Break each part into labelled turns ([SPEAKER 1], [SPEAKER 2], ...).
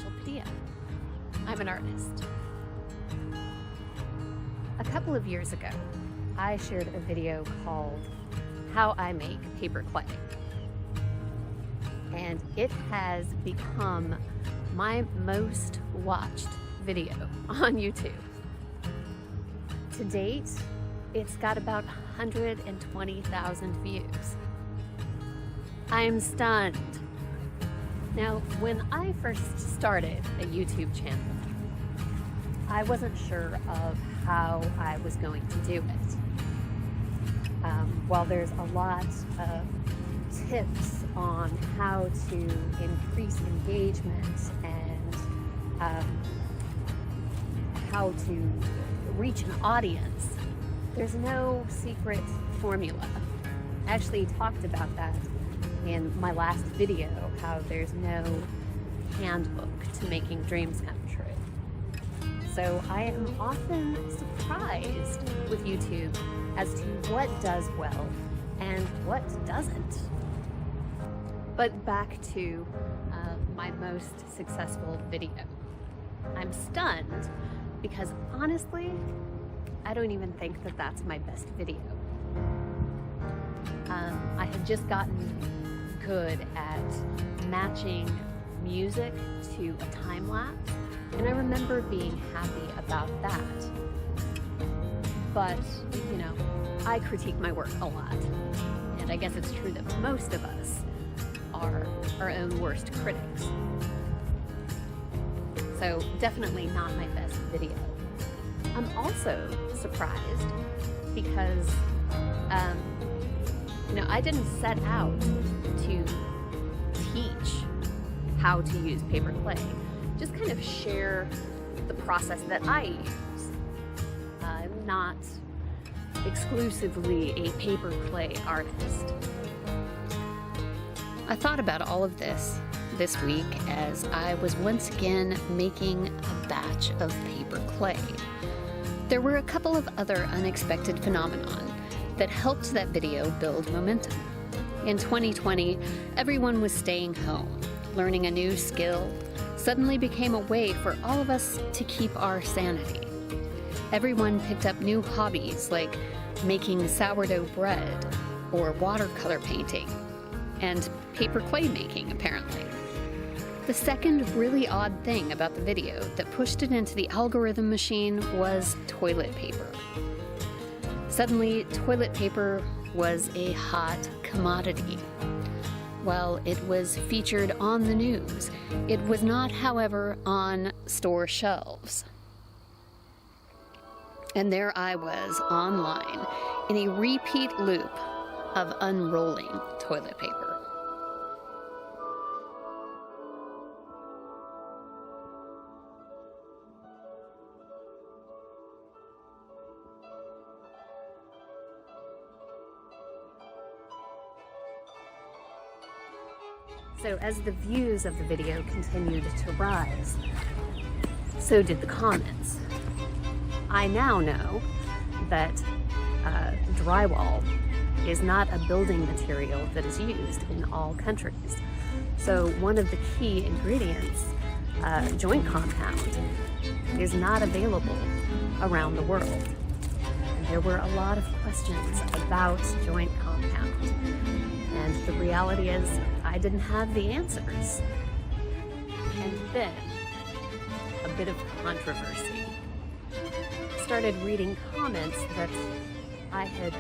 [SPEAKER 1] Rachel Padilla. I'm an artist. A couple of years ago, I shared a video called How I Make Paper Clay. And it has become my most watched video on YouTube. To date, it's got about 120,000 views. I am stunned. Now, when I first started a YouTube channel, I wasn't sure of how I was going to do it. While there's a lot of tips on how to increase engagement and how to reach an audience, there's no secret formula. I actually talked about that in my last video, how there's no handbook to making dreams come true. So I am often surprised with YouTube as to what does well and what doesn't. But back to my most successful video. I'm stunned because honestly, I don't even think that that's my best video. I had just gotten good at matching music to a time lapse, and I remember being happy about that. But, you know, I critique my work a lot, and I guess it's true that most of us are our own worst critics. So definitely not my best video. I'm also surprised because, I didn't set out to teach how to use paper clay, just kind of share the process that I use. I'm not exclusively a paper clay artist. I thought about all of this week as I was once again making a batch of paper clay. There were a couple of other unexpected phenomenon that helped that video build momentum. In 2020, everyone was staying home. Learning a new skill suddenly became a way for all of us to keep our sanity. Everyone picked up new hobbies like making sourdough bread or watercolor painting and paper clay making, apparently. The second really odd thing about the video that pushed it into the algorithm machine was toilet paper. Suddenly, toilet paper was a hot commodity. While it was featured on the news, it was not, however, on store shelves. And there I was, online, in a repeat loop of unrolling toilet paper. So as the views of the video continued to rise, so did the comments. I now know that drywall is not a building material that is used in all countries. So one of the key ingredients, joint compound, is not available around the world. And there were a lot of questions about joint compound. And the reality is, I didn't have the answers. And then, a bit of controversy. I started reading comments that I had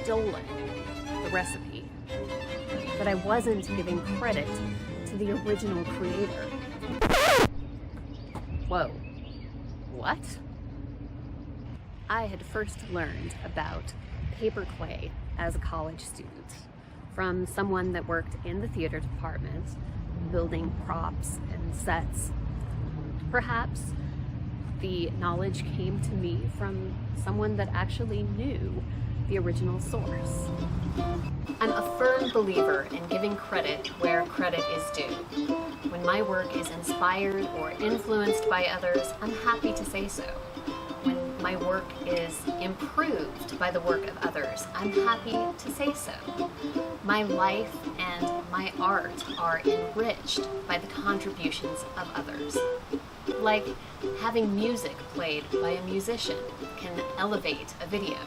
[SPEAKER 1] stolen the recipe, that I wasn't giving credit to the original creator. Whoa, what? I had first learned about paper clay as a college student from someone that worked in the theater department, building props and sets. Perhaps the knowledge came to me from someone that actually knew the original source. I'm a firm believer in giving credit where credit is due. When my work is inspired or influenced by others, I'm happy to say so. When my work is improved by the work of others, I'm happy to say so. My life and and my art are enriched by the contributions of others. Like having music played by a musician can elevate a video.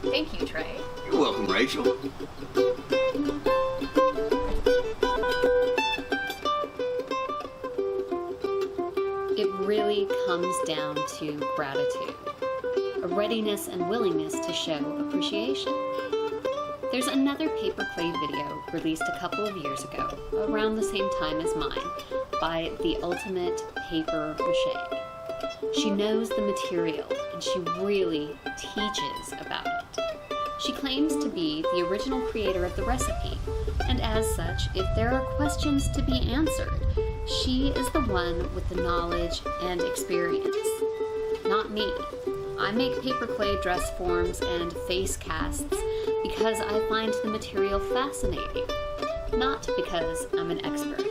[SPEAKER 1] Thank you, Trey.
[SPEAKER 2] You're welcome, Rachel.
[SPEAKER 1] It really comes down to gratitude, a readiness and willingness to show appreciation. There's another paper clay video released a couple of years ago, around the same time as mine, by The Ultimate Paper Mache. She knows the material and she really teaches about it. She claims to be the original creator of the recipe, and as such, if there are questions to be answered, she is the one with the knowledge and experience. Not me. I make paper clay dress forms and face casts because I find the material fascinating, not because I'm an expert.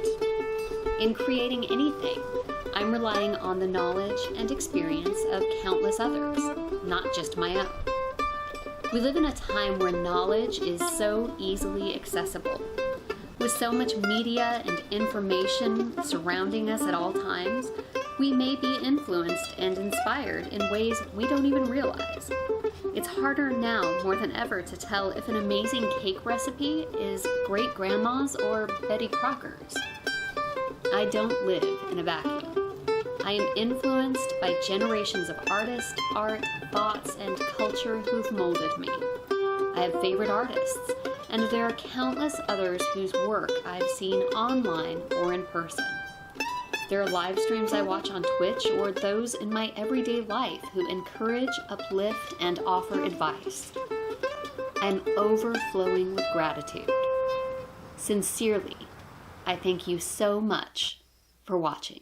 [SPEAKER 1] In creating anything, I'm relying on the knowledge and experience of countless others, not just my own. We live in a time where knowledge is so easily accessible. With so much media and information surrounding us at all times, we may be influenced and inspired in ways we don't even realize. It's harder now more than ever to tell if an amazing cake recipe is great-grandma's or Betty Crocker's. I don't live in a vacuum. I am influenced by generations of artists, art, thoughts, and culture who've molded me. I have favorite artists, and there are countless others whose work I've seen online or in person. There are live streams I watch on Twitch or those in my everyday life who encourage, uplift, and offer advice. I'm overflowing with gratitude. Sincerely, I thank you so much for watching.